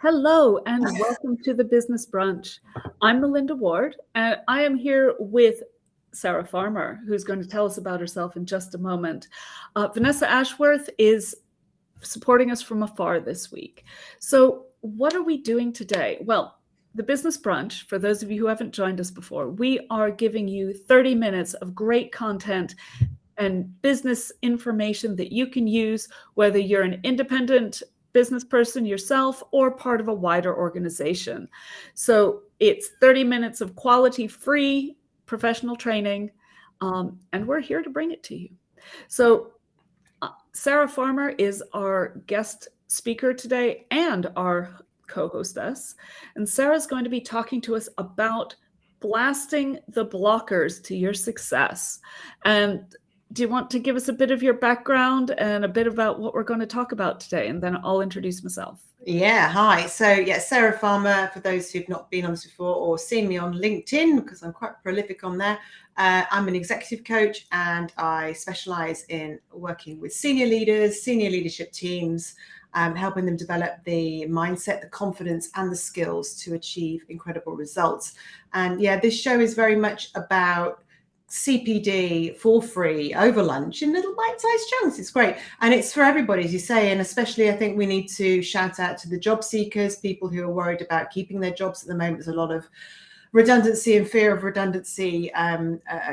Hello and welcome to the Business Brunch. I'm Melinda Ward and I am here with Sarah Farmer, who's going to tell us about herself in just a moment. Vanessa Ashworth is supporting us from afar this week. So what are we doing today? Well, the Business Brunch, for those of you who haven't joined us before, we are giving you 30 minutes of great content and business information that you can use, whether you're an independent business person yourself or part of a wider organization. So it's 30 minutes of quality, free professional training, and we're here to bring it to you. So Sarah Farmer is our guest speaker today and our co-hostess. And Sarah's going to be talking to us about blasting the blockers to your success. And do you want to give us a bit of your background and a bit about what we're going to talk about today? And then I'll introduce myself. Yeah, hi. So Sarah Farmer, for those who've not been on this before or seen me on LinkedIn, because I'm quite prolific on there. I'm an executive coach and I specialize in working with senior leaders, senior leadership teams, helping them develop the mindset, the confidence and the skills to achieve incredible results. And this show is very much about CPD for free over lunch in little bite-sized chunks. It's great. And it's for everybody, as you say. And especially, I think we need to shout out to the job seekers, people who are worried about keeping their jobs at the moment. There's a lot of redundancy and fear of redundancy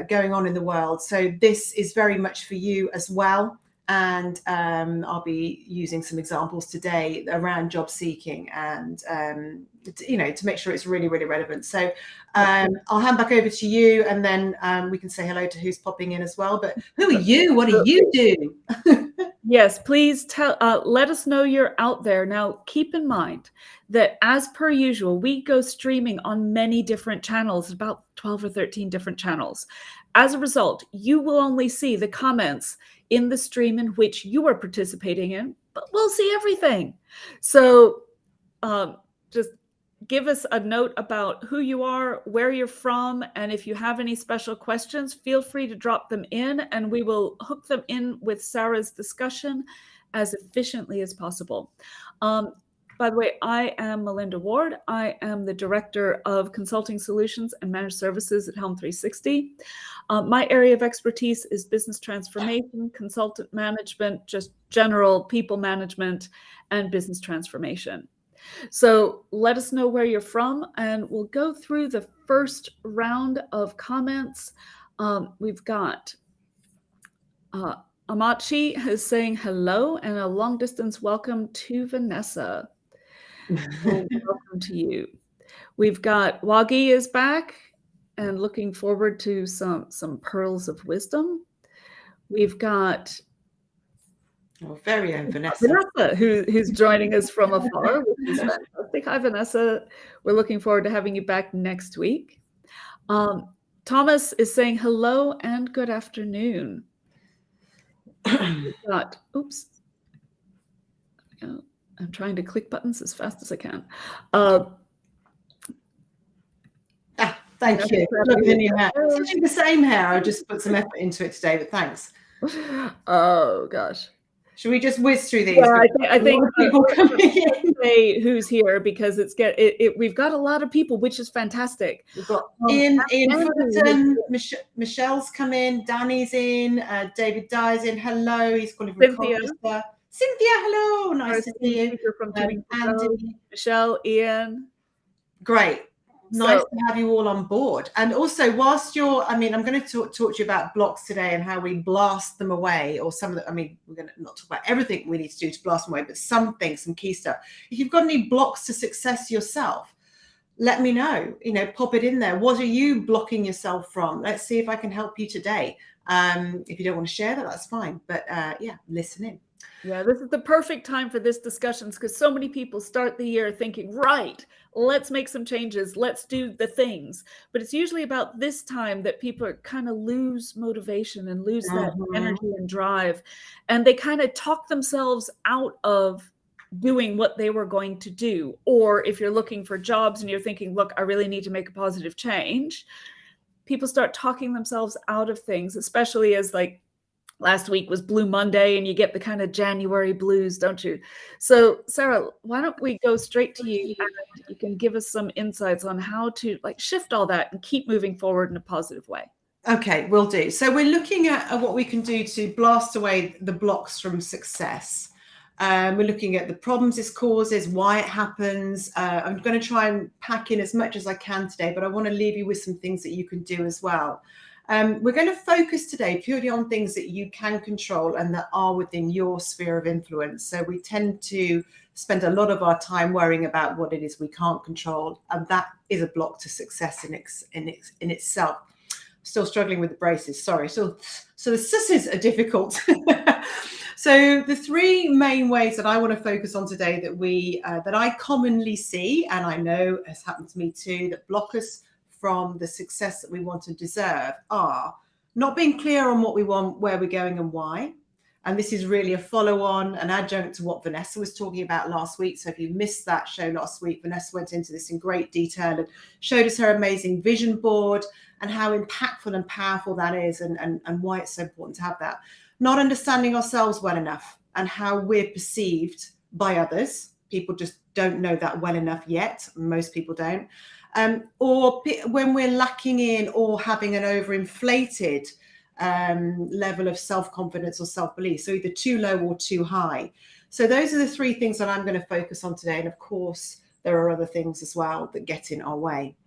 going on in the world. So this is very much for you as well. And I'll be using some examples today around job seeking and, to make sure it's really, really relevant. So I'll hand back over to you and then we can say hello to who's popping in as well. But who are you? What do you do? Yes, please let us know you're out there. Now, keep in mind that as per usual, we go streaming on many different channels, about 12 or 13 different channels. As a result, you will only see the comments in the stream in which you are participating in, but we'll see everything. So just give us a note about who you are, where you're from, and if you have any special questions, feel free to drop them in and we will hook them in with Sarah's discussion as efficiently as possible. By the way, I am Melinda Ward. I am the Director of Consulting Solutions and Managed Services at Helm 360. My area of expertise is business transformation, consultant management, just general people management, and business transformation. So let us know where you're from, and we'll go through the first round of comments. We've got Amachi is saying hello and a long distance welcome to Vanessa. Welcome to you. We've got Wagi is back and looking forward to some pearls of wisdom. We've got very own Vanessa, who's joining us from afar, which is fantastic. Hi, Vanessa. We're looking forward to having you back next week. Thomas is saying hello and good afternoon. We've got, I'm trying to click buttons as fast as I can. Thank you. Look in your hair. It's actually the same hair. I just put some effort into it today, but thanks. Oh gosh. Should we just whiz through these? Yeah, I think people coming in. Say who's here because we've got a lot of people, which is fantastic. We've got Ian Fullerton, Michelle's come in, Danny's in, David Dye's in. Hello, he's calling from Colchester. Cynthia, hello, nice to see you. From Andy, Michelle, Ian. Great. Nice to have you all on board. And also, whilst I'm going to talk to you about blocks today and how we blast them away, or some of the, we're going to not talk about everything we need to do to blast them away, but some things, some key stuff. If you've got any blocks to success yourself, let me know, pop it in there. What are you blocking yourself from? Let's see if I can help you today. If you don't want to share that, that's fine. But listen in. Yeah, this is the perfect time for this discussion because so many people start the year thinking, right, let's make some changes, let's do the things. But it's usually about this time that people kind of lose motivation and lose that energy and drive. And they kind of talk themselves out of doing what they were going to do. Or if you're looking for jobs and you're thinking, look, I really need to make a positive change, people start talking themselves out of things, especially as last week was Blue Monday, and you get the kind of January blues, don't you? So, Sarah, why don't we go straight to you, and you can give us some insights on how to like shift all that and keep moving forward in a positive way. Okay, will do. So we're looking at what we can do to blast away the blocks from success. We're looking at the problems this causes, why it happens. I'm going to try and pack in as much as I can today, but I want to leave you with some things that you can do as well. We're going to focus today purely on things that you can control and that are within your sphere of influence. So we tend to spend a lot of our time worrying about what it is we can't control, and that is a block to success in itself. Still struggling with the braces, sorry. So the s's are difficult. So the three main ways that I want to focus on today that I commonly see, and I know has happened to me too, that block us from the success that we want and deserve, are not being clear on what we want, where we're going, and why. And this is really a follow-on, an adjunct to what Vanessa was talking about last week. So if you missed that show last week, Vanessa went into this in great detail and showed us her amazing vision board and how impactful and powerful that is, and why it's so important to have that. Not understanding ourselves well enough and how we're perceived by others. People just don't know that well enough yet. Most people don't. Or when we're lacking in or having an overinflated level of self-confidence or self-belief. So either too low or too high. So those are the three things that I'm going to focus on today. And of course, there are other things as well that get in our way.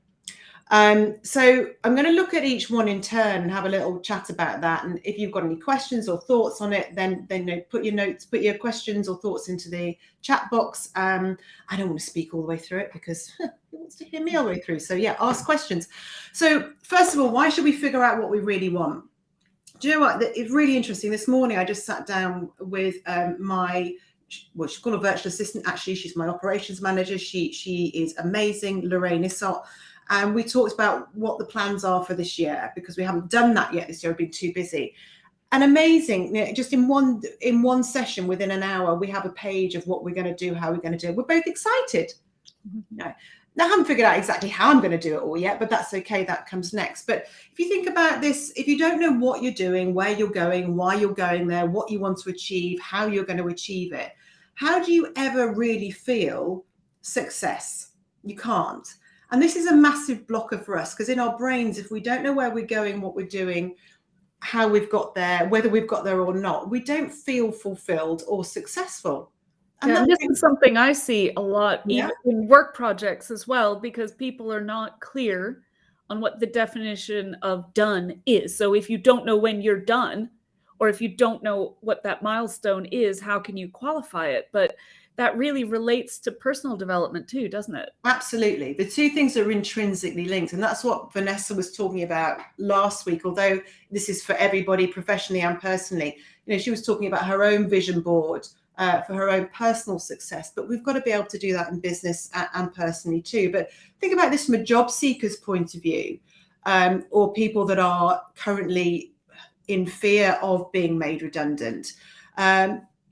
So I'm going to look at each one in turn and have a little chat about that. And if you've got any questions or thoughts on it, then put your notes, put your questions or thoughts into the chat box. I don't want to speak all the way through it because who wants to hear me all the way through? So yeah, ask questions. So first of all, why should we figure out what we really want? Do you know what? It's really interesting. This morning, I just sat down with she's called a virtual assistant. Actually, she's my operations manager. She is amazing, Lorraine Issot. And we talked about what the plans are for this year, because we haven't done that yet this year. We've been too busy. And amazing, just in one session within an hour, we have a page of what we're going to do, how we're going to do it. We're both excited. Now, I haven't figured out exactly how I'm going to do it all yet, but that's okay. That comes next. But if you think about this, if you don't know what you're doing, where you're going, why you're going there, what you want to achieve, how you're going to achieve it, how do you ever really feel success? You can't. And this is a massive blocker for us, because in our brains, if we don't know where we're going, what we're doing, how we've got there, whether we've got there or not, we don't feel fulfilled or successful. And this is something I see a lot, even in work projects as well, because people are not clear on what the definition of done is. So if you don't know when you're done, or if you don't know what that milestone is, how can you qualify it? But that really relates to personal development too, doesn't it? Absolutely. The two things are intrinsically linked. And that's what Vanessa was talking about last week, although this is for everybody, professionally and personally. She was talking about her own vision board for her own personal success, but we've got to be able to do that in business and personally too. But think about this from a job seeker's point of view, or people that are currently in fear of being made redundant.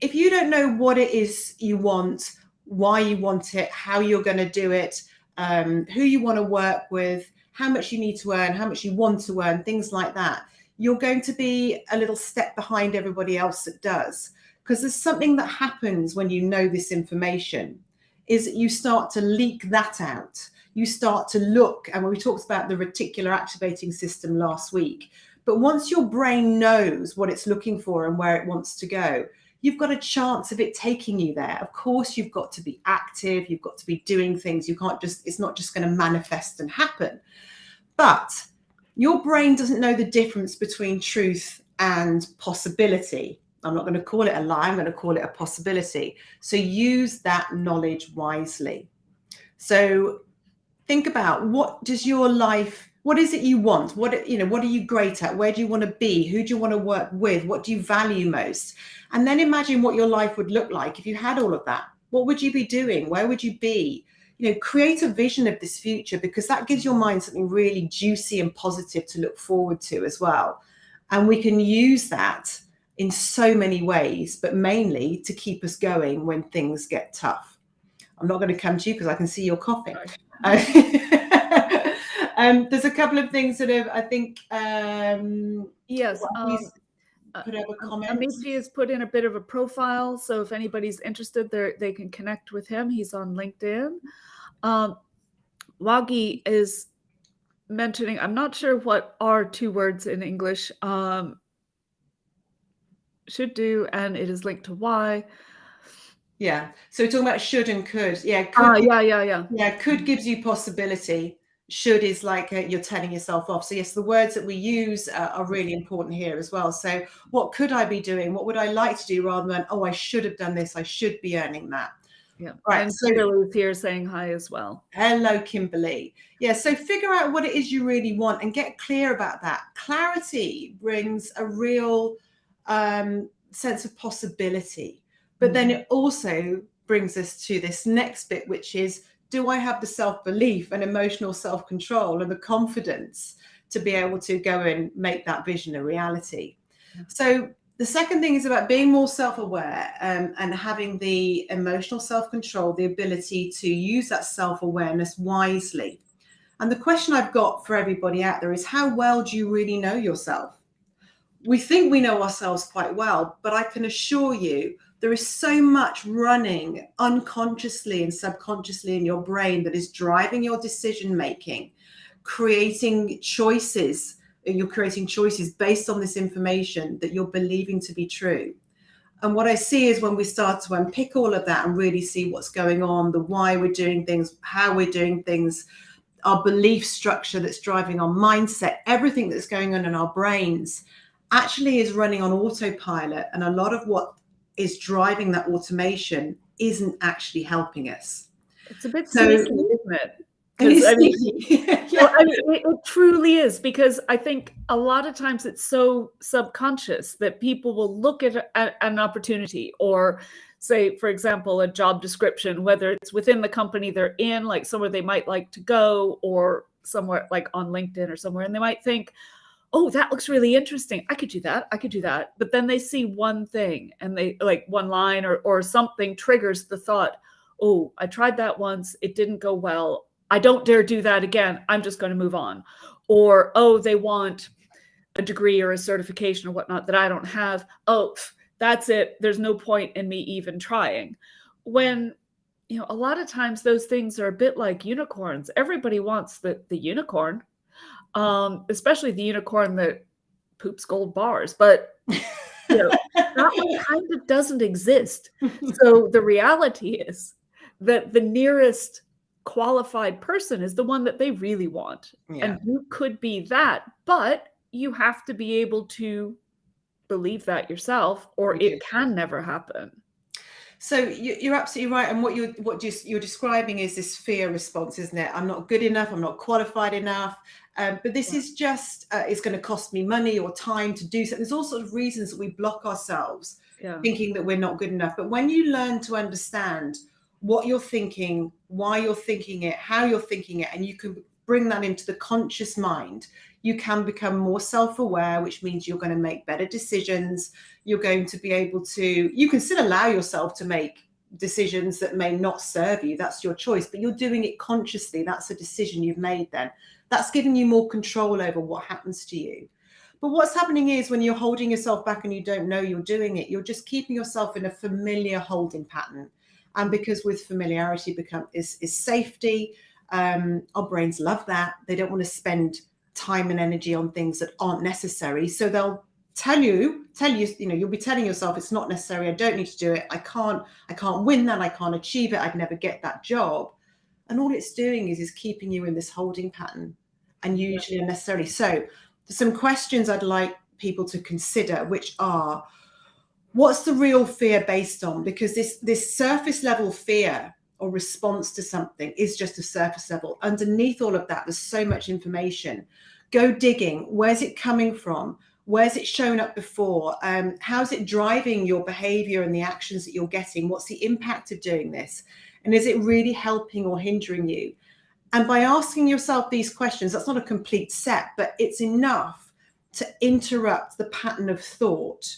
If you don't know what it is you want, why you want it, how you're going to do it, who you want to work with, how much you need to earn, how much you want to earn, things like that, you're going to be a little step behind everybody else that does. Because there's something that happens when you know this information, is that you start to leak that out. You start to look, and when we talked about the reticular activating system last week, but once your brain knows what it's looking for and where it wants to go, you've got a chance of it taking you there. Of course, you've got to be active. You've got to be doing things. You can't just, it's not just going to manifest and happen. But your brain doesn't know the difference between truth and possibility. I'm not going to call it a lie. I'm going to call it a possibility. So use that knowledge wisely. So think about, what does your life, what is it you want? What are you great at? Where do you want to be? Who do you want to work with? What do you value most? And then imagine what your life would look like if you had all of that. What would you be doing? Where would you be? Create a vision of this future, because that gives your mind something really juicy and positive to look forward to as well. And we can use that in so many ways, but mainly to keep us going when things get tough. I'm not going to come to you because I can see you're coughing. There's a couple of things that have, I think. Yes. put up a comment. Amici has put in a bit of a profile, so if anybody's interested, they can connect with him. He's on LinkedIn. Wagi is mentioning, I'm not sure what are two words in English, should do, and it is linked to why. Yeah. So we're talking about should and could. Yeah. Could. Yeah. Could gives you possibility. Should is like you're telling yourself off. So yes, the words that we use are really important here as well. So what could I be doing? What would I like to do, rather than, oh, I should have done this, I should be earning that. Yeah. Right. And So Kimberly's here saying hi as well. hello, Kimberly. Yeah. So figure out what it is you really want and get clear about that. Clarity brings a real sense of possibility, but then it also brings us to this next bit, which is, do I have the self-belief and emotional self-control and the confidence to be able to go and make that vision a reality? Yeah. So the second thing is about being more self-aware and having the emotional self-control, the ability to use that self-awareness wisely. And the question I've got for everybody out there is, how well do you really know yourself? We think we know ourselves quite well, but I can assure you there is so much running unconsciously and subconsciously in your brain that is driving your decision making, creating choices. You're creating choices based on this information that you're believing to be true. And what I see is, when we start to unpick all of that and really see what's going on, the why we're doing things, how we're doing things, our belief structure that's driving our mindset, everything that's going on in our brains actually is running on autopilot. And a lot of what is driving that automation isn't actually helping us. It's a bit sneaky, isn't it? I mean, it truly is, because I think a lot of times it's so subconscious that people will look at an opportunity, or say, for example, a job description, whether it's within the company they're in, like somewhere they might like to go, or somewhere like on LinkedIn or somewhere, and they might think, oh, that looks really interesting. I could do that. I could do that. But then they see one thing, and they, like, one line or something triggers the thought, oh, I tried that once. It didn't go well. I don't dare do that again. I'm just going to move on. Or, oh, they want a degree or a certification or whatnot that I don't have. Oh, that's it. There's no point in me even trying. When, a lot of times those things are a bit like unicorns. Everybody wants the unicorn. Especially the unicorn that poops gold bars, but that one kind of doesn't exist. So the reality is that the nearest qualified person is the one that they really want. Yeah. And you could be that, but you have to be able to believe that yourself, or it can never happen. So you're absolutely right, and what you're describing is this fear response, isn't it? I'm not good enough. I'm not qualified enough. But this is just it's going to cost me money or time to do something. There's all sorts of reasons that we block ourselves, thinking that we're not good enough. But when you learn to understand what you're thinking, why you're thinking it, how you're thinking it, and you can bring that into the conscious mind, you can become more self-aware, which means you're going to make better decisions. You're going to be able to, you can still allow yourself to make decisions that may not serve you. That's your choice, but you're doing it consciously. That's a decision you've made then. That's giving you more control over what happens to you. But what's happening is, when you're holding yourself back and you don't know you're doing it, you're just keeping yourself in a familiar holding pattern. And because with familiarity is safety, our brains love that. They don't want to spend time and energy on things that aren't necessary. So they'll tell you, you'll be telling yourself, it's not necessary. I don't need to do it. I can't win that. I can't achieve it. I'd never get that job. And all it's doing is keeping you in this holding pattern, and usually unnecessarily. So some questions I'd like people to consider, which are, what's the real fear based on? Because this surface level fear or response to something is just a surface level. Underneath all of that, there's so much information. Go digging. Where's it coming from? Where's it shown up before? How's it driving your behavior and the actions that you're getting? What's the impact of doing this? And is it really helping or hindering you? And by asking yourself these questions, that's not a complete set, but it's enough to interrupt the pattern of thought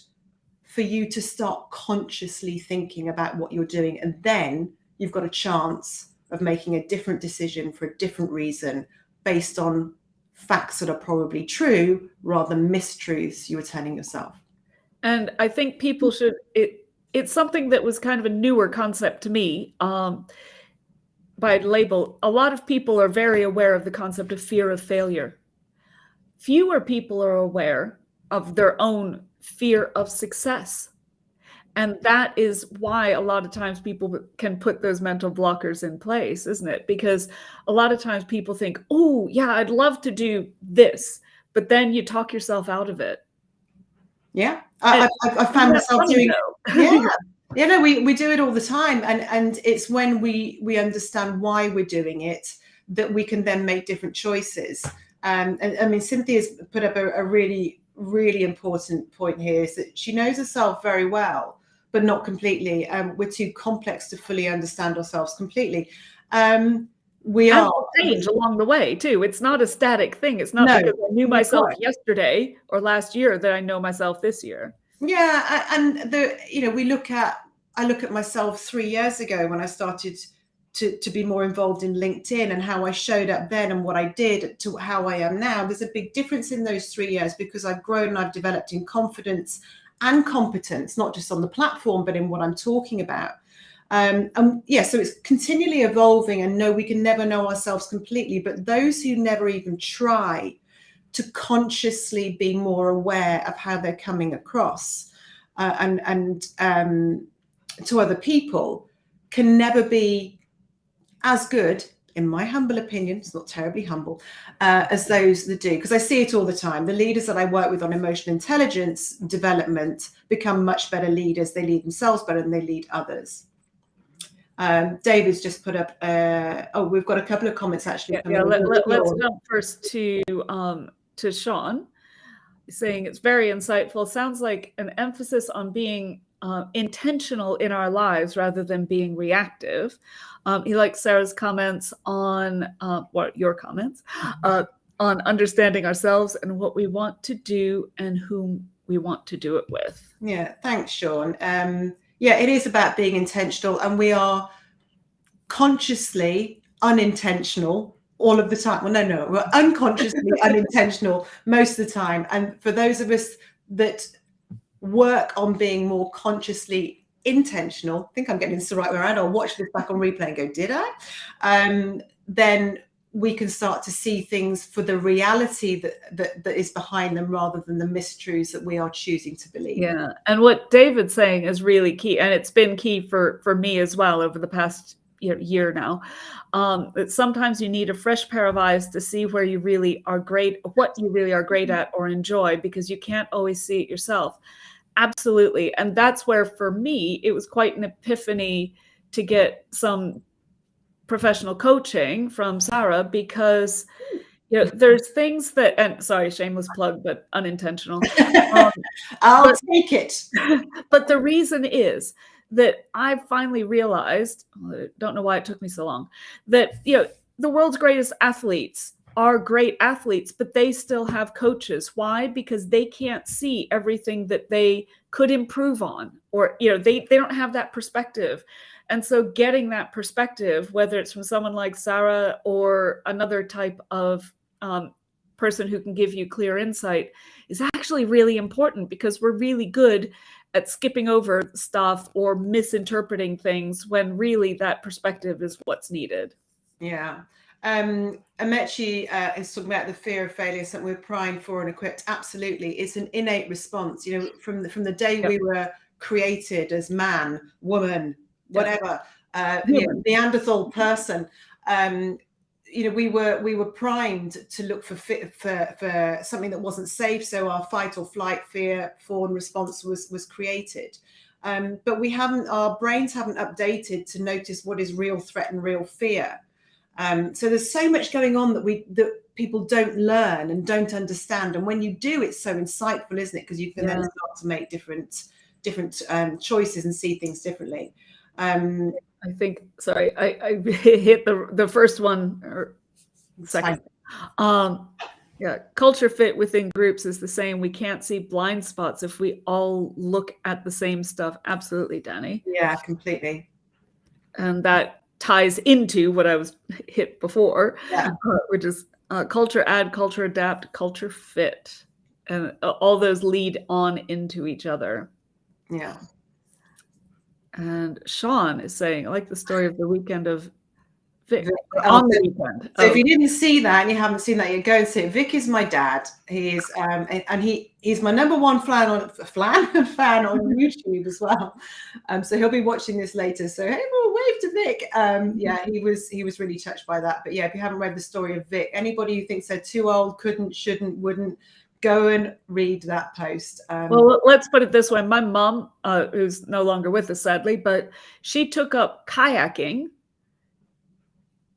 for you to start consciously thinking about what you're doing. And then you've got a chance of making a different decision for a different reason, based on facts that are probably true rather than mistruths you were telling yourself. And I think people should, it's something that was kind of a newer concept to me, by label. A lot of people are very aware of the concept of fear of failure. Fewer people are aware of their own fear of success. And that is why a lot of times people can put those mental blockers in place, isn't it? Because a lot of times people think, oh, yeah, I'd love to do this. But then you talk yourself out of it. Yeah, And I isn't found that myself funny, doing. though? Yeah, yeah, no, we do it all the time, and it's when we understand why we're doing it that we can then make different choices. And I mean, Cynthia's put up a really important point here, is that she knows herself very well, but not completely. We're too complex to fully understand ourselves completely. We And are. will change along the way, too. It's not a static thing. It's not No, because I knew you're myself correct. yesterday or last year that I know myself this year. Yeah, and I look at myself 3 years ago when I started to be more involved in LinkedIn, and how I showed up then and what I did to how I am now. There's a big difference in those 3 years, because I've grown and I've developed in confidence and competence, not just on the platform, but in what I'm talking about. And yeah, so it's continually evolving, and no, we can never know ourselves completely, but those who never even try to consciously be more aware of how they're coming across, and to other people, can never be as good, in my humble opinion, it's not terribly humble, as those that do. Because I see it all the time. The leaders that I work with on emotional intelligence development become much better leaders. They lead themselves better, and they lead others. David's just put up, we've got a couple of comments actually. Let's jump first to Sean, saying it's very insightful. Sounds like an emphasis on being intentional in our lives rather than being reactive. He likes Sarah's comments on your comments on understanding ourselves and what we want to do and whom we want to do it with. Yeah, thanks, Sean. Yeah, it is about being intentional, and we are consciously unintentional all of the time. Well, no, we're unconsciously unintentional most of the time. And for those of us that work on being more consciously intentional, I think I'm getting this the right way around. I'll watch this back on replay and go, did I? Then we can start to see things for the reality that is behind them, rather than the mistruths that we are choosing to believe. Yeah, and what David's saying is really key, and it's been key for me as well over the past year now. That sometimes you need a fresh pair of eyes to see where you really are great, what you really are great at or enjoy, because you can't always see it yourself. Absolutely, and that's where for me it was quite an epiphany to get some professional coaching from Sarah, because there's things that, and sorry, shameless plug, but unintentional. I'll take it. But the reason is that I finally realized, I don't know why it took me so long, that the world's greatest athletes are great athletes, but they still have coaches. Why? Because they can't see everything that they could improve on, or they don't have that perspective. And so getting that perspective, whether it's from someone like Sarah or another type of person who can give you clear insight, is actually really important, because we're really good at skipping over stuff or misinterpreting things when really that perspective is what's needed. Yeah. Amechi is talking about the fear of failure, something we're primed for and equipped. Absolutely. It's an innate response, from the day we were created as man, woman, whatever, Neanderthal person. We were primed to look for something that wasn't safe. So our fight or flight, fear, fawn response was created. But our brains haven't updated to notice what is real threat and real fear. So there's so much going on that people don't learn and don't understand. And when you do, it's so insightful, isn't it? Because you can then start to make different choices and see things differently. I think, sorry, I hit the first one or second. Yeah, culture fit within groups is the same. We can't see blind spots if we all look at the same stuff. Absolutely, Danny. Yeah, completely. And that ties into what I was hit before, which is culture add, culture adapt, culture fit. And all those lead on into each other. Yeah. And Sean is saying, I like the story of the weekend of Vic. Oh, On the weekend. so if you didn't see that and you haven't seen that, you go and see it. Vic is my dad. He is, and he's my number one fan on YouTube as well. So he'll be watching this later. So hey, well, wave to Vic. Yeah, he was really touched by that. But yeah, if you haven't read the story of Vic, anybody who thinks they're too old, couldn't, shouldn't, wouldn't, go and read that post. Well, let's put it this way. My mom, who's no longer with us, sadly, but she took up kayaking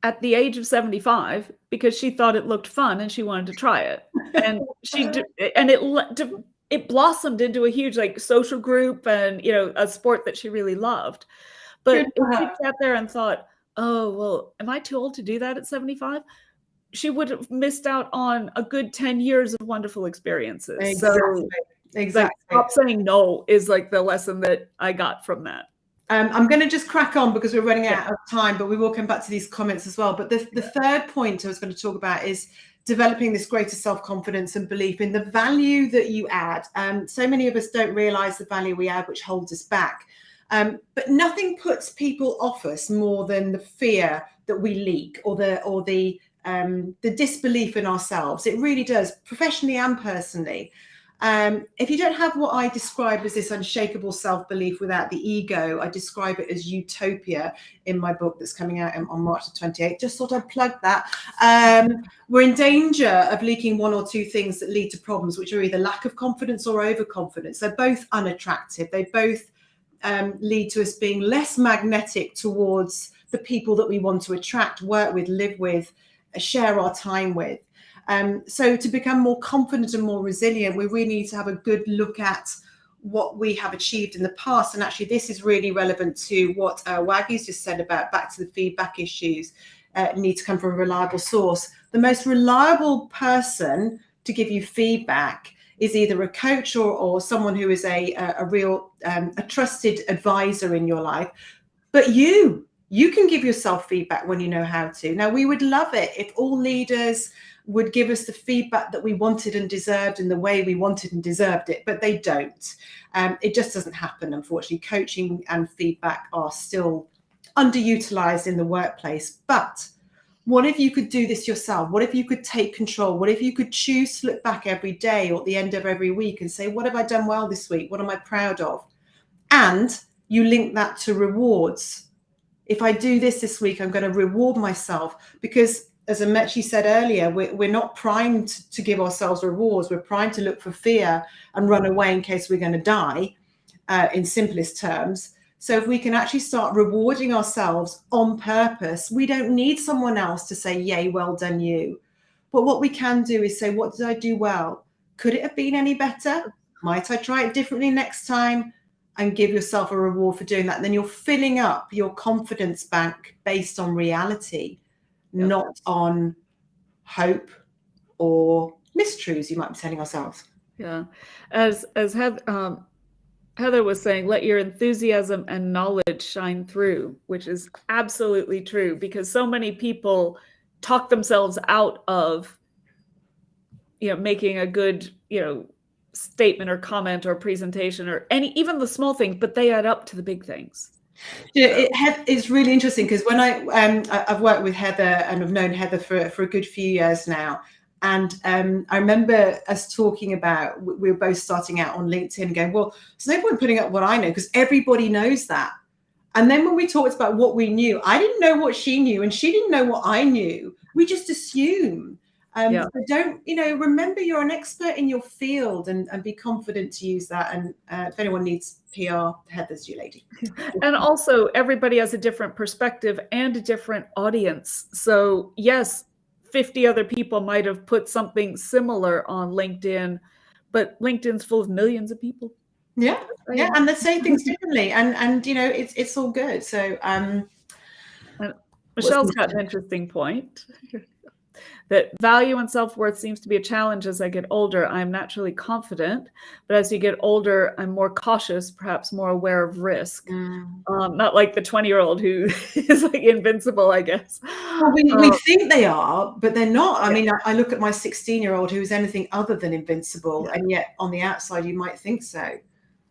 at the age of 75 because she thought it looked fun and she wanted to try it. And it blossomed into a huge like social group and, you know, a sport that she really loved. But if she sat there and thought, oh, well, am I too old to do that at 75? She would have missed out on a good 10 years of wonderful experiences. Exactly. Like, stop saying no is like the lesson that I got from that. I'm going to just crack on because we're running out of time, but we will come back to these comments as well. But the third point I was going to talk about is developing this greater self-confidence and belief in the value that you add. So many of us don't realize the value we add, which holds us back. But nothing puts people off us more than the fear that we leak or the disbelief in ourselves. It really does, professionally and personally. If you don't have what I describe as this unshakable self-belief without the ego, I describe it as utopia in my book that's coming out on March the 28th. Just thought I'd plug that. We're in danger of leaking one or two things that lead to problems, which are either lack of confidence or overconfidence. They're both unattractive. They both lead to us being less magnetic towards the people that we want to attract, work with, live with, share our time with. So to become more confident and more resilient, we really need to have a good look at what we have achieved in the past. And actually, this is really relevant to what Waggy's just said about back to the feedback issues need to come from a reliable source. The most reliable person to give you feedback is either a coach or someone who is a real a trusted advisor in your life. But you can give yourself feedback when you know how to. Now, we would love it if all leaders would give us the feedback that we wanted and deserved in the way we wanted and deserved it, but they don't. It just doesn't happen, unfortunately. Coaching and feedback are still underutilized in the workplace. But what if you could do this yourself? What if you could take control? What if you could choose to look back every day or at the end of every week and say, what have I done well this week? What am I proud of? And you link that to rewards. If I do this week, I'm going to reward myself, because as Amechi said earlier, we're not primed to give ourselves rewards. We're primed to look for fear and run away in case we're going to die, in simplest terms. So if we can actually start rewarding ourselves on purpose, we don't need someone else to say, yay, well done you. But what we can do is say, what did I do well? Could it have been any better? Might I try it differently next time? And give yourself a reward for doing that. And then you're filling up your confidence bank based on reality, not on hope or mistruths you might be telling ourselves. Yeah. As Heather was saying, let your enthusiasm and knowledge shine through, which is absolutely true, because so many people talk themselves out of, you know, making a good, you know, statement or comment or presentation or even the small things, but they add up to the big things. Yeah, it's really interesting because when I've worked with Heather and I've known Heather for a good few years now. And I remember us talking about, we were both starting out on LinkedIn going, well, there's no point putting up what I know because everybody knows that. And then when we talked about what we knew, I didn't know what she knew and she didn't know what I knew. We just assume. So don't, remember you're an expert in your field and be confident to use that. And if anyone needs PR, Heather's your lady. And also everybody has a different perspective and a different audience. So yes, 50 other people might have put something similar on LinkedIn, but LinkedIn's full of millions of people. Yeah. And they say things differently and it's all good. So Michelle's got an interesting point. that value and self-worth seems to be a challenge as I get older. I'm naturally confident, but as you get older, I'm more cautious, perhaps more aware of risk. Not like the 20-year-old who is like invincible, I guess. Well, we think they are, but they're not. I mean, I look at my 16-year-old who is anything other than invincible, and yet on the outside, you might think so.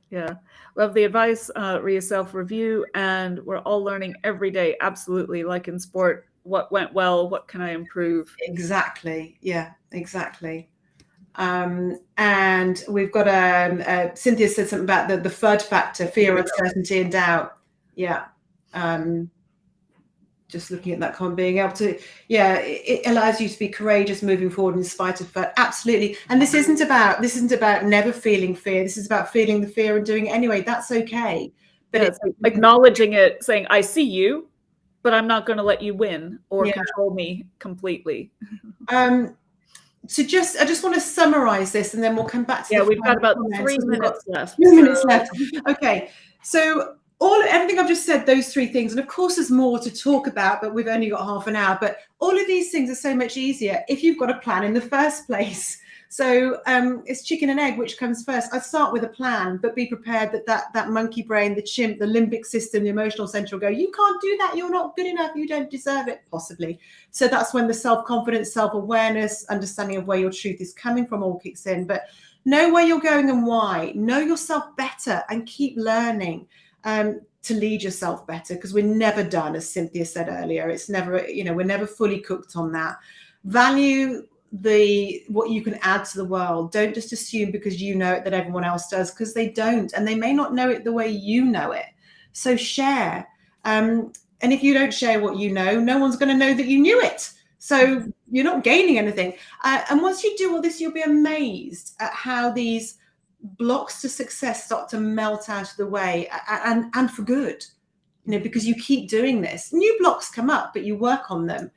Yeah. Love the advice, Ria, self-review, and we're all learning every day, absolutely, like in sport, what went well, what can I improve? Exactly. Yeah, exactly. And we've got Cynthia said something about the FUD factor, fear, uncertainty, and doubt. Yeah. Just looking at that comment, being able to, it allows you to be courageous moving forward in spite of fear. Absolutely. And this isn't about never feeling fear. This is about feeling the fear and doing it anyway. That's okay. But it's acknowledging it, saying, I see you, but I'm not going to let you win or control me completely. So I just want to summarize this, and then we'll come back to we've got about 3 minutes left. 2 minutes left. Okay. So everything I've just said, those three things, and of course there's more to talk about, but we've only got half an hour. But all of these things are so much easier if you've got a plan in the first place. So it's chicken and egg, which comes first. I'd start with a plan, but be prepared that monkey brain, the chimp, the limbic system, the emotional center will go, you can't do that, you're not good enough, you don't deserve it, possibly. So that's when the self-confidence, self-awareness, understanding of where your truth is coming from all kicks in. But know where you're going and why. Know yourself better and keep learning to lead yourself better, because we're never done, as Cynthia said earlier. It's never, we're never fully cooked on that. Value what you can add to the world. Don't just assume because you know it that everyone else does, because they don't, and they may not know it the way you know it. So share. And if you don't share what you know, no one's going to know that you knew it. So you're not gaining anything. And once you do all this, you'll be amazed at how these blocks to success start to melt out of the way, and for good, because you keep doing this. New blocks come up, but you work on them.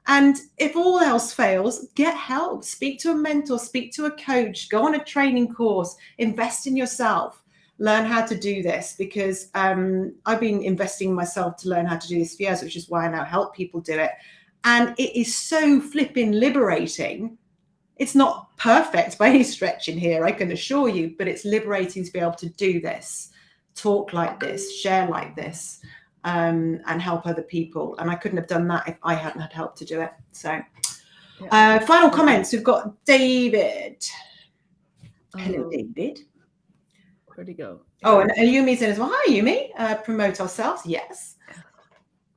And if all else fails, get help. Speak to a mentor, speak to a coach, go on a training course, invest in yourself, learn how to do this, because I've been investing in myself to learn how to do this for years, which is why I now help people do it. And it is so flipping liberating. It's not perfect by any stretch in here, I can assure you, but it's liberating to be able to do this, talk like this, share like this. And help other people. And I couldn't have done that if I hadn't had help to do it. So final comments. We've got David. Hello, David. Where'd he go? Oh, and Yumi's in as well. Hi, Yumi. Promote ourselves. Yes.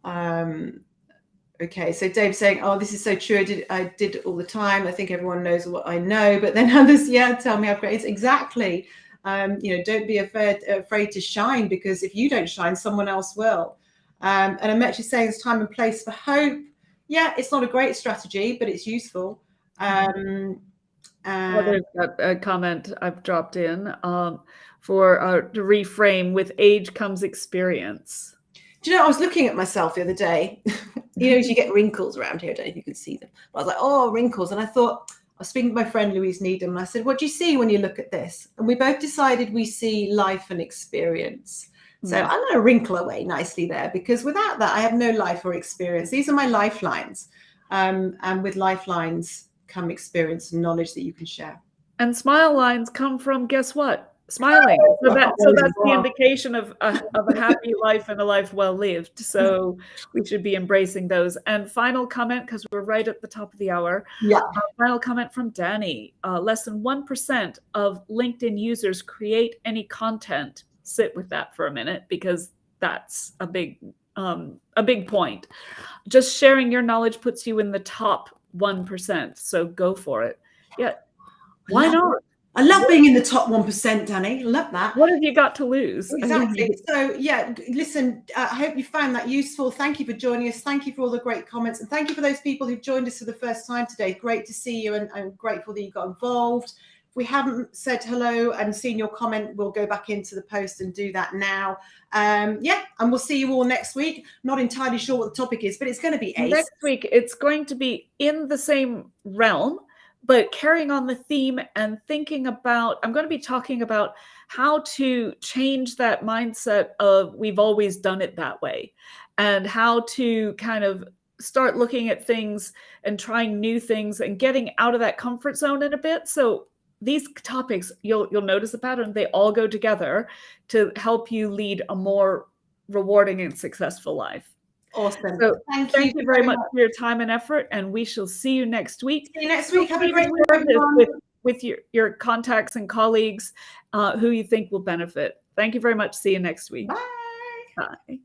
Okay, so Dave's saying, oh, this is so true. I did it all the time. I think everyone knows what I know, but then others, tell me how great it's exactly. Don't be afraid to shine, because if you don't shine, someone else will. And I'm actually saying it's time and place for hope. Yeah, it's not a great strategy, but it's useful. There's a comment I've dropped in for to reframe, with age comes experience. Do you know, I was looking at myself the other day. You get wrinkles around here. I don't know if you can see them. But I was like, oh, wrinkles. And I thought, I was speaking to my friend Louise Needham, and I said, what do you see when you look at this? And we both decided we see life and experience. So I'm going to wrinkle away nicely there, because without that, I have no life or experience. These are my lifelines. And with lifelines come experience and knowledge that you can share. And smile lines come from, guess what? Smiling. So that's the indication of a happy life and a life well lived. So we should be embracing those. And final comment, because we're right at the top of the hour. Yeah. Final comment from Danny. Less than 1% of LinkedIn users create any content. Sit with that for a minute, because that's a big point. Just sharing your knowledge puts you in the top 1%. So go for it. Yeah. Why not? I love being in the top 1%, Danny. Love that. What have you got to lose? Exactly. So listen, I hope you found that useful. Thank you for joining us. Thank you for all the great comments. And thank you for those people who've joined us for the first time today. Great to see you, and I'm grateful that you got involved. If we haven't said hello and seen your comment, we'll go back into the post and do that now. And we'll see you all next week. Not entirely sure what the topic is, but it's going to be ace. Next week, it's going to be in the same realm, but carrying on the theme and thinking about, I'm going to be talking about how to change that mindset of we've always done it that way, and how to kind of start looking at things and trying new things and getting out of that comfort zone in a bit. So these topics, you'll notice a pattern, they all go together to help you lead a more rewarding and successful life. Awesome. So Thank you very much for your time and effort, and we shall see you next week. See you next week. Have a great day, Share this everyone. with your contacts and colleagues who you think will benefit. Thank you very much. See you next week. Bye. Bye.